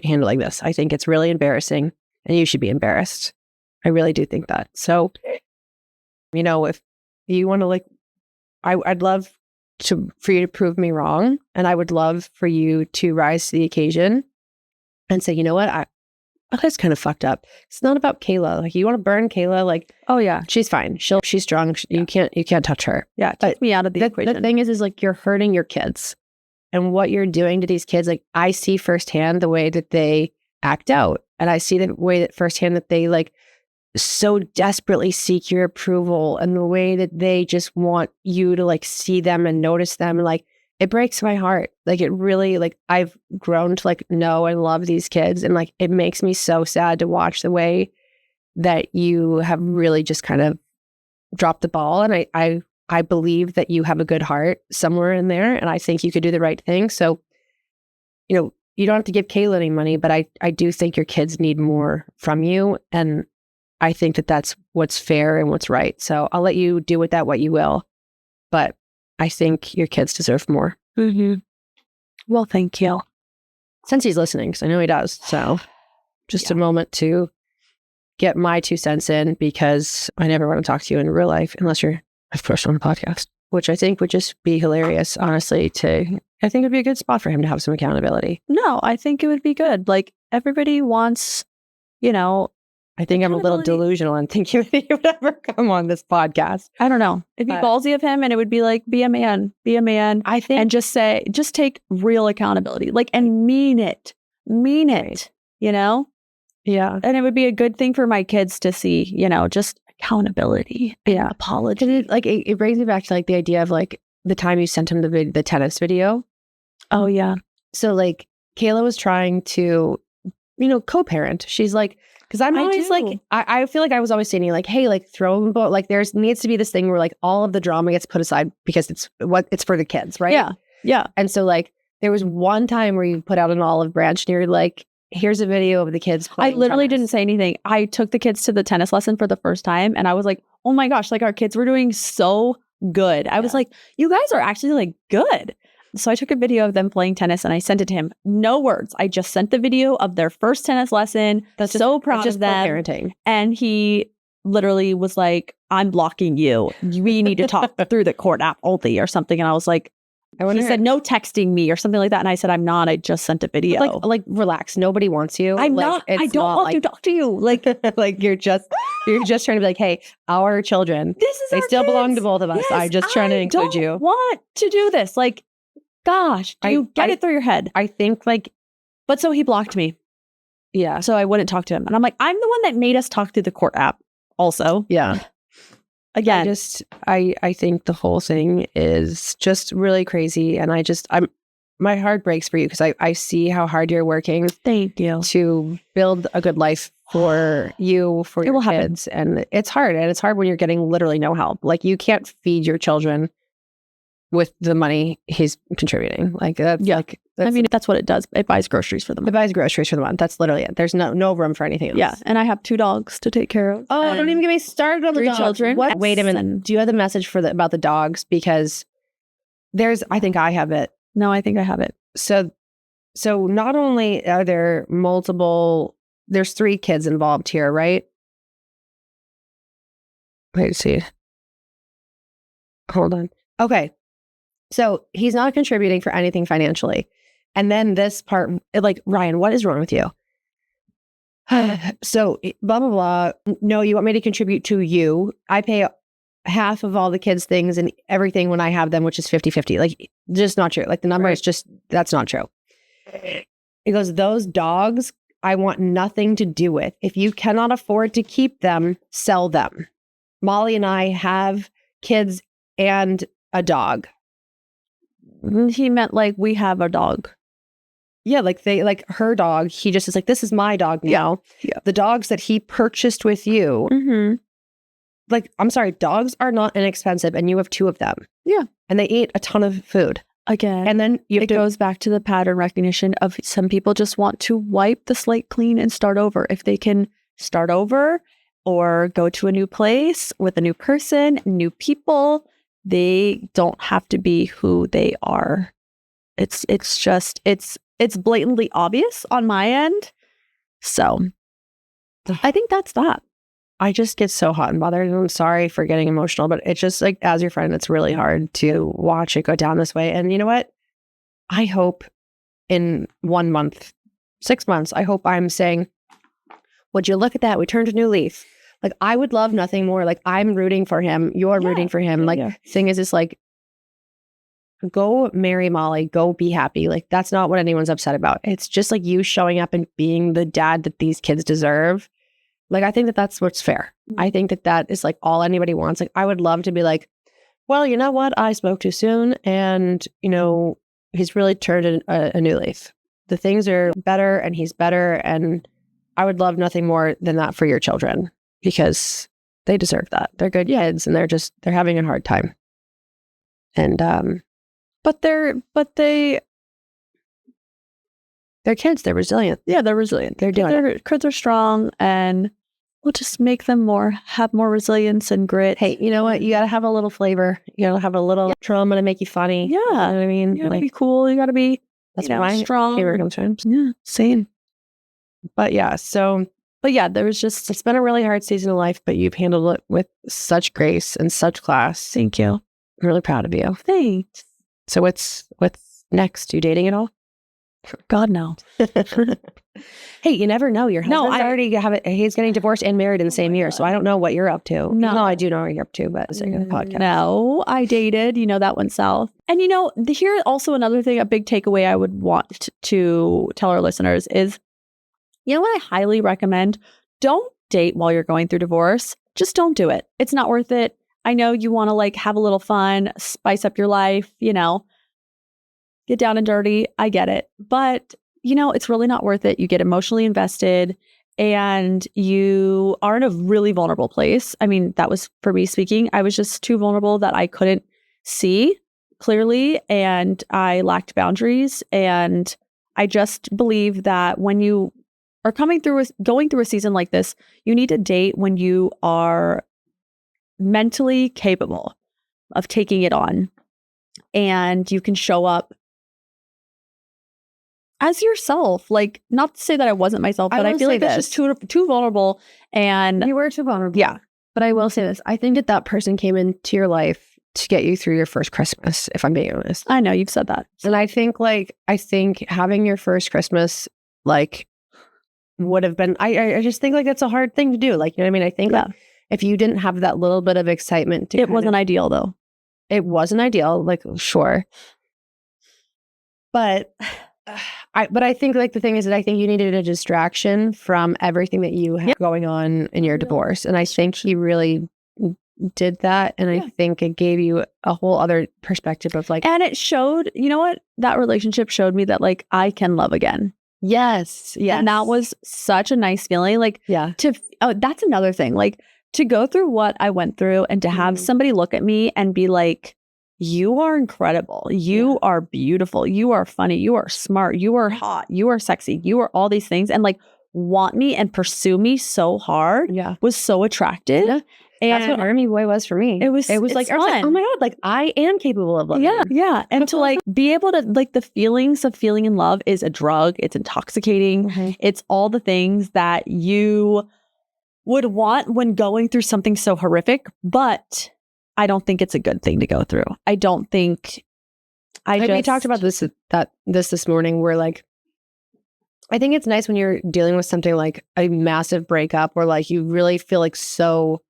handling this. I think it's really embarrassing and you should be embarrassed. I really do think that. So, if you want to like, I'd love for you to prove me wrong. And I would love for you to rise to the occasion and say, you know what? That's kind of fucked up. It's not about Kayla. Like you want to burn Kayla. Like, oh yeah, she's fine. She's strong. You can't touch her. Yeah. Take me out of the equation. The thing is like you're hurting your kids and what you're doing to these kids. Like I see firsthand the way that they act out. And I see the way that firsthand that they like so desperately seek your approval and the way that they just want you to like see them and notice them. And like, it breaks my heart. Like it really, like I've grown to like know and love these kids. And like, it makes me so sad to watch the way that you have really just kind of dropped the ball. And I believe that you have a good heart somewhere in there. And I think you could do the right thing. So, you don't have to give Kayla any money, but I do think your kids need more from you. And I think that that's what's fair and what's right. So I'll let you do with that what you will. But I think your kids deserve more. Mm-hmm. Well, thank you. Since he's listening, because I know he does. So just a moment to get my 2 cents in, because I never want to talk to you in real life unless you're, of course, on a podcast, which I think would just be hilarious, honestly. I think it'd be a good spot for him to have some accountability. No, I think it would be good. Like everybody wants, I think I'm a little delusional and thinking that he would ever come on this podcast. I don't know. It'd be ballsy of him and it would be like, be a man. I think. And just take real accountability, like, and mean it, Yeah. And it would be a good thing for my kids to see, just accountability. Yeah. Apology. It brings me back to like the idea of like, the time you sent him the tennis video. Oh yeah. So like Kayla was trying to, co-parent. She's like, because I'm always like, I feel like I was always saying like, hey, like throw them, but like there's needs to be this thing where like all of the drama gets put aside because it's for the kids, right? Yeah. Yeah. And so like there was one time where you put out an olive branch and you're like, here's a video of the kids playing I literally tennis. didn't say anything. I took the kids to the tennis lesson for the first time and I was like, oh my gosh, like our kids were doing so good. I was like, you guys are actually like good. So I took a video of them playing tennis and I sent it to him. No words. I just sent the video of their first tennis lesson. That's so proud just of them. parenting. And he literally was like, I'm blocking you. We need to talk through the court app only or something. And I was like, he said, no texting me or something like that. And I said, I'm not. I just sent a video. Like relax. Nobody wants you. I'm like, not. I don't want to talk to you. Like, like you're just trying to be like, hey, our children, they still belong to both of us. Yes, I'm just trying to include you. Want to do this. Like, gosh, do you get it through your head? I think like, but so he blocked me. Yeah. So I wouldn't talk to him. And I'm like, I'm the one that made us talk through the court app also. Yeah. Again, I think the whole thing is just really crazy. And my heart breaks for you because I see how hard you're working. Thank you. To build a good life for you, for your kids. And it's hard. And it's hard when you're getting literally no help. Like you can't feed your children with the money he's contributing. Like that's I mean, that's what it does. It buys groceries for the month. It buys groceries for the month. That's literally it. There's no room for anything else. Yeah. And I have 2 dogs to take care of. Oh, don't even get me started on the 3 dogs. children. What? Wait a minute. Do you have the message about the dogs? Because I think I have it. No, I think I have it. So not only are there there's 3 kids involved here, right? Wait, see. Hold on. Okay. So he's not contributing for anything financially. And then this part, like, Ryan, what is wrong with you? So blah, blah, blah. No, you want me to contribute to you. I pay half of all the kids' things and everything when I have them, which is 50-50. Like, just not true. Like the number is just, that's not true. He goes, those dogs, I want nothing to do with. If you cannot afford to keep them, sell them. Molly and I have kids and a dog. He meant like we have a dog. Yeah, like her dog. He just is like, this is my dog now. Yeah. The dogs that he purchased with you. Mm-hmm. Like, I'm sorry, dogs are not inexpensive, and you have 2 of them. Yeah, and they eat a ton of food. Again, and then it goes back to the pattern recognition of some people just want to wipe the slate clean and start over. If they can start over or go to a new place with a new person, new people, they don't have to be who they are. It's blatantly obvious on my end. So I think that's that. I just get so hot and bothered. And I'm sorry for getting emotional, but it's just like, as your friend, it's really hard to watch it go down this way. And you know what? I hope in 1 month, 6 months, I hope I'm saying, would you look at that? We turned a new leaf. Like, I would love nothing more. Like, I'm rooting for him. You're rooting for him. Like, thing is, it's like, go marry Molly. Go be happy. Like, that's not what anyone's upset about. It's just like you showing up and being the dad that these kids deserve. Like, I think that that's what's fair. I think that that is like all anybody wants. Like, I would love to be like, well, you know what? I spoke too soon. And, he's really turned a new leaf. The things are better and he's better. And I would love nothing more than that for your children because they deserve that. They're good kids and they're having a hard time. And, they're kids. They're resilient. Yeah, they're resilient. They're doing it. Kids are strong and we'll just make them have more resilience and grit. Hey, you know what? You got to have a little flavor. You got to have a little trauma to make you funny. Yeah. You know what I mean? You got to be cool. You got to be strong. Favorite comes from. Yeah, same. But yeah, it's been a really hard season of life, but you've handled it with such grace and such class. Thank you. I'm really proud of you. Thanks. So what's next? You dating at all? God, no. Hey, you never know. Your husband's he's getting divorced and married in the same year. So I don't know what you're up to. No, I do know what you're up to, but it's like a podcast. No, I dated, that went south. And here also another thing, a big takeaway I would want to tell our listeners is, what I highly recommend, don't date while you're going through divorce. Just don't do it. It's not worth it. I know you want to like have a little fun, spice up your life, you know, get down and dirty. I get it. But, you know, it's really not worth it. You get emotionally invested and you are in a really vulnerable place. I mean, that was for me speaking. I was just too vulnerable that I couldn't see clearly and I lacked boundaries. And I just believe that when you are going through a season like this, you need to date when you are mentally capable of taking it on and you can show up as yourself. Like, not to say that I wasn't myself, but I feel like that's just too vulnerable. And you were too vulnerable. Yeah. But I will say this. I think that person came into your life to get you through your first Christmas, if I'm being honest. I know you've said that. And I think having your first Christmas, like, would have been, I just think like that's a hard thing to do. Like, you know what I mean? I think like, if you didn't have that little bit of excitement. It wasn't ideal though. It wasn't ideal, like, sure. But I think like the thing is that I think you needed a distraction from everything that you had going on in your divorce. And I think he really did that. And I think it gave you a whole other perspective of like. And it showed, you know what? That relationship showed me that like I can love again. Yes. Yes. And that was such a nice feeling. Like, that's another thing. Like, to go through what I went through and to have somebody look at me and be like, you are incredible. You are beautiful. You are funny. You are smart. You are hot. You are sexy. You are all these things. And like want me and pursue me so hard was so attractive. Yeah. And that's what Army Boy was for me. It was like, I was like, oh my God, like I am capable of loving. Yeah. Yeah. And to like be able to like the feelings of feeling in love is a drug. It's intoxicating. Mm-hmm. It's all the things that you would want when going through something so horrific, but I don't think it's a good thing to go through. I don't think we talked about this morning where like I think it's nice when you're dealing with something like a massive breakup where like you really feel like so,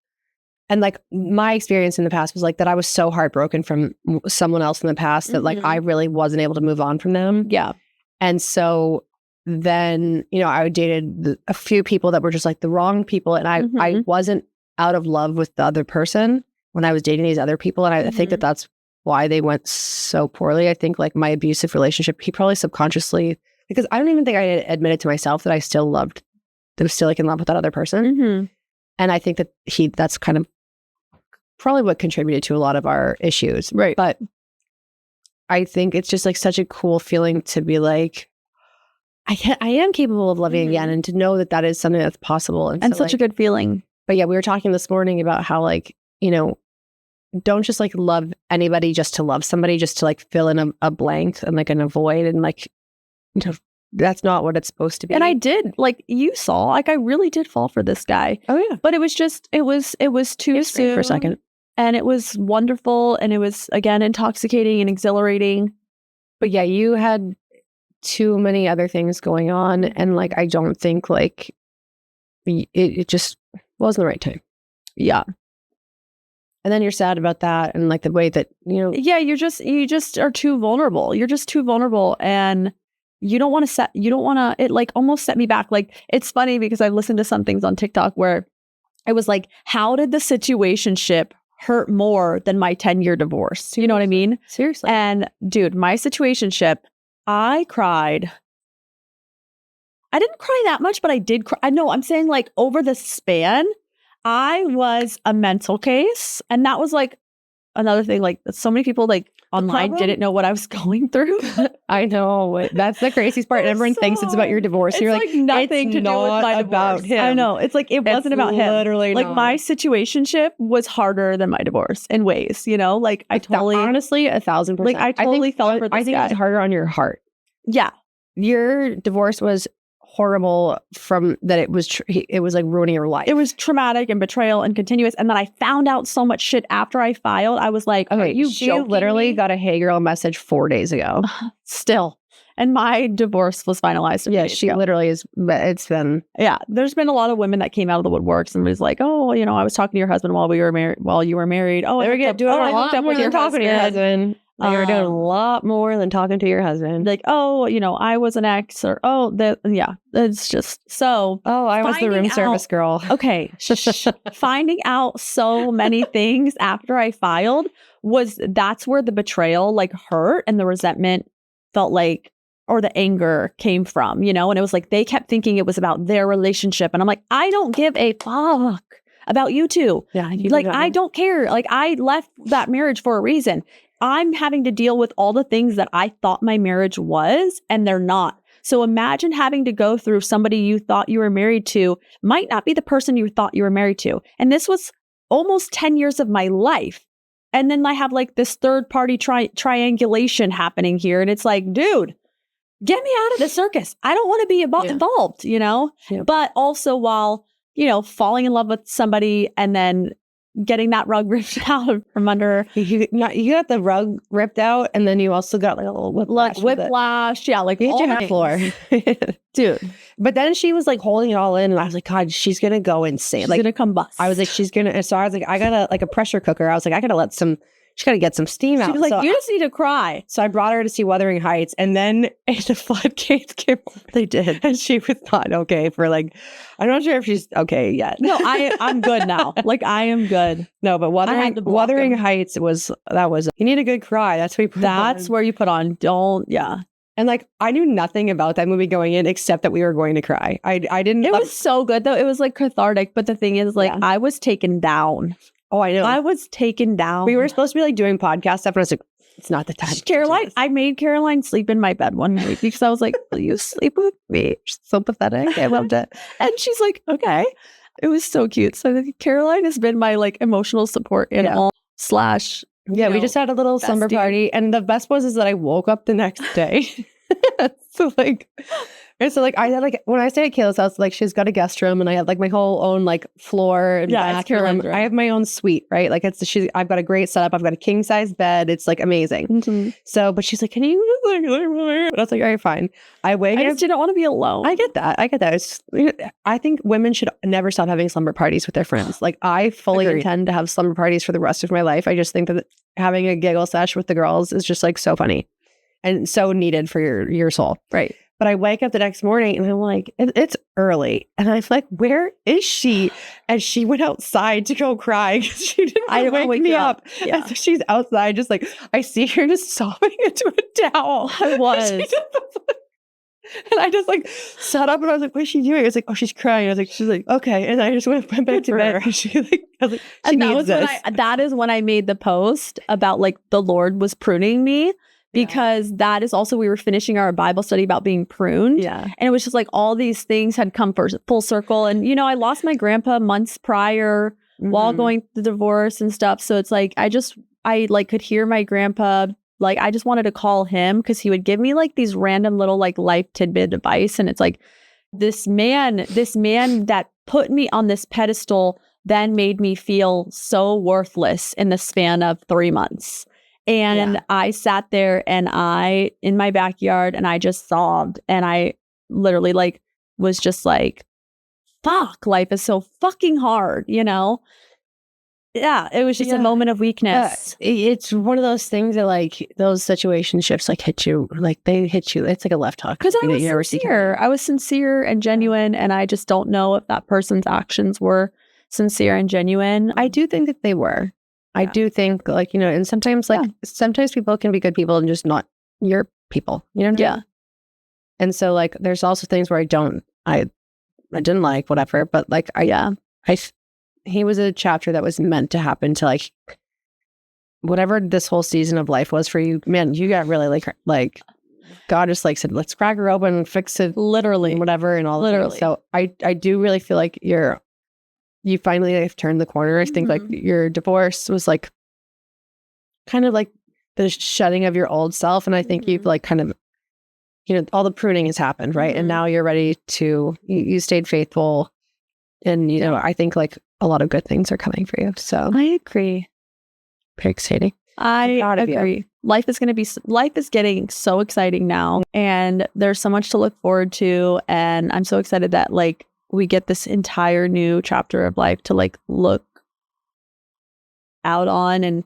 and like my experience in the past was like that I was so heartbroken from someone else in the past that like I really wasn't able to move on from them. Yeah. And so then, you know, I dated a few people that were just like the wrong people. And I wasn't out of love with the other person when I was dating these other people. And I think that that's why they went so poorly. I think like my abusive relationship, he probably subconsciously, because I don't even think I admitted to myself that I still loved, that I was still like in love with that other person. And I think that that's kind of probably what contributed to a lot of our issues. Right. But I think it's just like such a cool feeling to be like, I am capable of loving again, and to know that that is something that's possible. And so, such a good feeling. But yeah, we were talking this morning about how like, you know, don't just like love anybody just to love somebody, just to like fill in a blank and like in a void, and like, you know, that's not what it's supposed to be. And I did, like you saw, like I really did fall for this guy. Oh yeah. But it was just, it was too soon for a second. And it was wonderful. And it was, again, intoxicating and exhilarating. But yeah, you had too many other things going on. And like, I don't think like it just wasn't the right time. Yeah. And then you're sad about that. And like the way that, you know. Yeah, you just are too vulnerable. You're just too vulnerable. And you don't want to, it like almost set me back. Like, it's funny because I've listened to some things on TikTok where it was like, how did the situationship hurt more than my 10-year divorce? You know what I mean? Seriously. And dude, my situationship, I cried. I didn't cry that much, but I did cry. I know, I'm saying like over the span, I was a mental case. And that was like another thing, like so many people like online didn't know what I was going through. I know. That's the craziest part. Everyone thinks it's about your divorce. It's You're like nothing to do with my divorce. About him. I know. It's like it wasn't about him. Literally like not. My situationship was harder than my divorce in ways, you know? Like I totally honestly 1,000%. Like I totally felt for this I think guy. it's harder on your heart. Yeah. Your divorce was horrible from that it was like ruining your life. It was traumatic and betrayal and continuous. And then I found out so much shit after I filed. I was like, okay, you literally me? got a Hey Girl message 4 days ago. Still. And my divorce was finalized. Yeah, she literally is. It's been. Yeah, there's been a lot of women that came out of the woodworks and was like, oh, you know, I was talking to your husband while you were married. Oh, I hooked up with your husband. Like, you're doing a lot more than talking to your husband. Like, oh, I was an ex, or it's just so. Oh, I was the room service girl. Okay. Finding out so many things after I filed that's where the betrayal like hurt, and the resentment felt like, or the anger came from, and it was like they kept thinking it was about their relationship. And I'm like, I don't give a fuck about you two. Yeah. Like, I don't care. Like, I left that marriage for a reason. I'm having to deal with all the things that I thought my marriage was, and they're not. So imagine having to go through somebody you thought you were married to might not be the person you thought you were married to. And this was almost 10 years of my life. And then I have like this third party triangulation happening here. And it's like, dude, get me out of the circus. I don't want to be involved, Yep. But also while, falling in love with somebody and then getting that rug ripped out from under. You got the rug ripped out, and then you also got like a little whiplash. Yeah, like you hit your floor. Dude. But then she was like holding it all in, and I was like, God, she's gonna go insane. She's like gonna combust. I was like, so I was like, I gotta like a pressure cooker. I was like, she gotta get some steam out. She was like, so you just need to cry. So I brought her to see Wuthering Heights, and then the floodgates came open. They did. And she was not okay for like, I'm not sure if she's okay yet. No, I'm good now. Like, I am good. No, but Wuthering Heights you need a good cry. That's what you put That's where you put on. And like, I knew nothing about that movie going in except that we were going to cry. I didn't. It was so good though. It was like cathartic. But the thing is, like, I was taken down. Oh, I know. I was taken down. We were supposed to be like doing podcast stuff, and I was like, it's not the time. Caroline, I made Caroline sleep in my bed one night because I was like, will you sleep with me? She's so pathetic. I loved it. And she's like, okay. It was so cute. So Caroline has been my like emotional support animal / we just had a little slumber party. And the best was is that I woke up the next day. So I had like, when I stay at Kayla's house, like she's got a guest room, and I have like my whole own like floor and bathroom. I have my own suite, right? Like I've got a great setup. I've got a king size bed. It's like amazing. Mm-hmm. So, but she's like, can you just like, I was like, all right, fine. I just didn't want to be alone. I get that. I think women should never stop having slumber parties with their friends. Like, I fully intend to have slumber parties for the rest of my life. I just think that having a giggle sesh with the girls is just like so funny and so needed for your soul. Right. But I wake up the next morning and I'm like, it's early. And I'm like, where is she? And she went outside to go cry because she didn't wake me up. Yeah. And so she's outside, just like, I see her just sobbing into a towel. I was. And I just like sat up and I was like, what's she doing? I was like, oh, she's crying. I was like, she's like, okay. And I just went back to bed. And that is when I made the post about like the Lord was pruning me. Because that is also, we were finishing our Bible study about being pruned. Yeah. And it was just like all these things had come full circle. And, I lost my grandpa months prior while going through the divorce and stuff. So it's like, I like could hear my grandpa. Like, I just wanted to call him because he would give me like these random little like life tidbit advice. And it's like, this man that put me on this pedestal then made me feel so worthless in the span of 3 months. And I sat there and in my backyard, and I just sobbed, and I literally like was just like, fuck, life is so fucking hard, Yeah, it was just a moment of weakness. It's one of those things that like those situationships like hit you, like they hit you. It's like a left hook. Because I was sincere and genuine, and I just don't know if that person's actions were sincere and genuine. I do think that they were. I do think like, and sometimes sometimes people can be good people and just not your people, you know? Yeah. And so like, there's also things where I didn't like whatever, but like, he was a chapter that was meant to happen to like, whatever this whole season of life was for you, man, you got really like God just like said, let's crack her open and fix it. Literally. And whatever. And all literally. So I do really feel like you finally have turned the corner. I think like your divorce was like kind of like the shedding of your old self. And I think you've like kind of, all the pruning has happened, right? And now you're ready to, you stayed faithful. And, I think like a lot of good things are coming for you. So I agree. Very exciting. I agree. Life is getting so exciting now. And there's so much to look forward to. And I'm so excited that like, we get this entire new chapter of life to like look out on and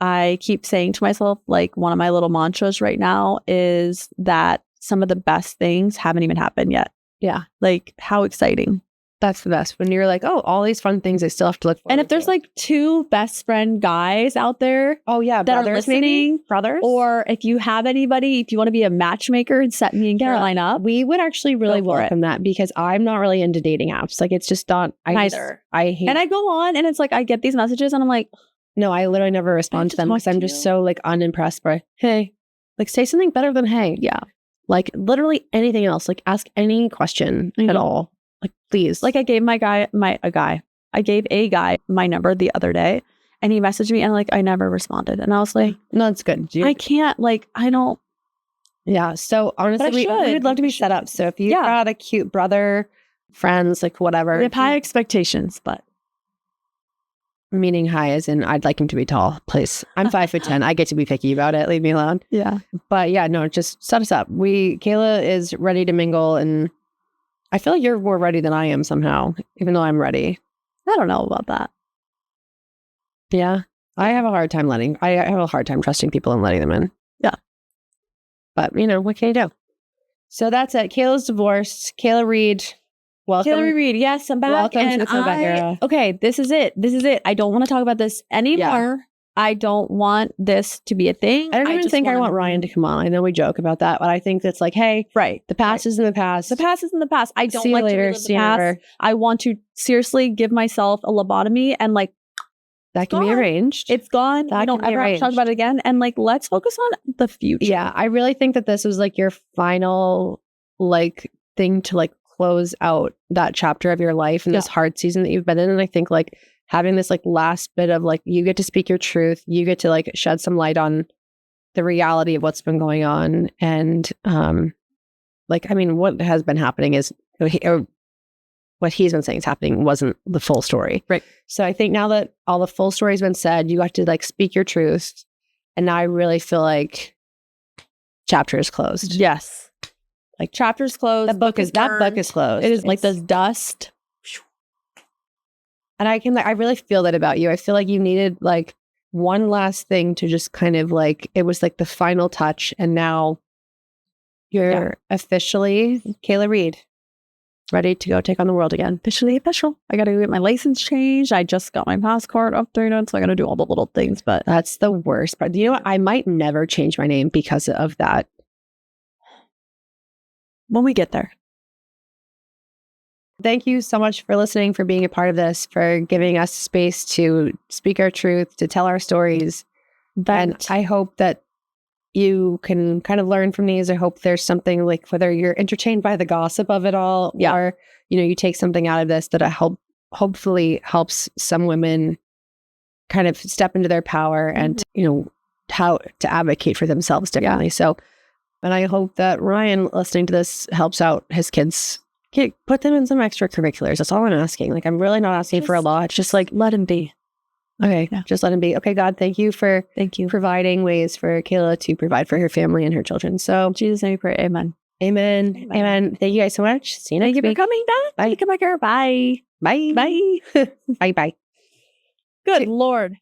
I keep saying to myself, like, one of my little mantras right now is that some of the best things haven't even happened yet. Yeah. Like, how exciting. That's the best. When you're like, oh, all these fun things I still have to look forward And if there's to. like 2 best friend guys out there oh yeah, that are brothers listening, maybe? Brothers? or if you have anybody, if you want to be a matchmaker and set me and Caroline up, we would actually really Go for welcome that, because I'm not really into dating apps. Like, it's just not, I hate. And I go on and it's like, I get these messages and I'm like, no, I literally never respond to them because I'm just so like unimpressed by, hey, like say something better than hey. Yeah. Like literally anything else. Like ask any question at all. Like, please. Like I gave I gave a guy my number the other day and he messaged me and like, I never responded. And I was like, no, it's good. I can't, like, I don't. Yeah. So honestly, we would love to be set up. So if you've got a cute brother, friends, like whatever. We have high expectations, but. Meaning high as in I'd like him to be tall, please. I'm 5'10". I get to be picky about it. Leave me alone. Yeah. But yeah, no, just set us up. Kayla is ready to mingle, and I feel like you're more ready than I am somehow, even though I'm ready. I don't know about that. Yeah. I have a hard time trusting people and letting them in. Yeah. But what can you do? So that's it. Kayla's divorced. Kayla Reed. Welcome. Kayla Reed, yes, I'm back. Welcome to the comeback era. Okay, this is it. I don't want to talk about this anymore. Yeah. I don't want this to be a thing. I don't even think I want Ryan to come on. I know we joke about that, but I think that's like, hey, the past is in the past. The past is in the past. I don't like to relive the past. Never. I want to seriously give myself a lobotomy and like that can be arranged. It's gone. I don't ever have to talk about it again. And like, let's focus on the future. Yeah, I really think that this was like your final like thing to like close out that chapter of your life and this hard season that you've been in. And I think like having this like last bit of like, you get to speak your truth, you get to like shed some light on the reality of what's been going on. And like, I mean, what has been happening is, or what he's been saying is happening wasn't the full story. Right. So I think now that all the full story has been said, you got to like speak your truth. And now I really feel like chapter is closed. Yes. Like chapter's closed. That book is closed. It is like this dust. And I really feel that about you. I feel like you needed like one last thing to just kind of like, it was like the final touch. And now you're officially Kayla Reed, ready to go take on the world again. Officially official. I got to get my license changed. I just got my passport updated. So I got to do all the little things, but that's the worst part. You know what? I might never change my name because of that. When we get there. Thank you so much for listening, for being a part of this, for giving us space to speak our truth, to tell our stories. And I hope that you can kind of learn from these. I hope there's something like, whether you're entertained by the gossip of it all, or, you take something out of this that hopefully helps some women kind of step into their power and, how to advocate for themselves differently. So, and I hope that Ryan, listening to this, helps out his kids. Put them in some extracurriculars. That's all I'm asking. Like, I'm really not asking for a lot. It's just like, let him be. Okay. Yeah. Just let him be. Okay, God, thank you for providing ways for Kayla to provide for her family and her children. So, Jesus' name we pray. Amen. Amen. Amen. Thank you guys so much. See you next week. Thank you for coming back. Bye. Come back here. Bye. Bye. Bye. Bye. Good Lord.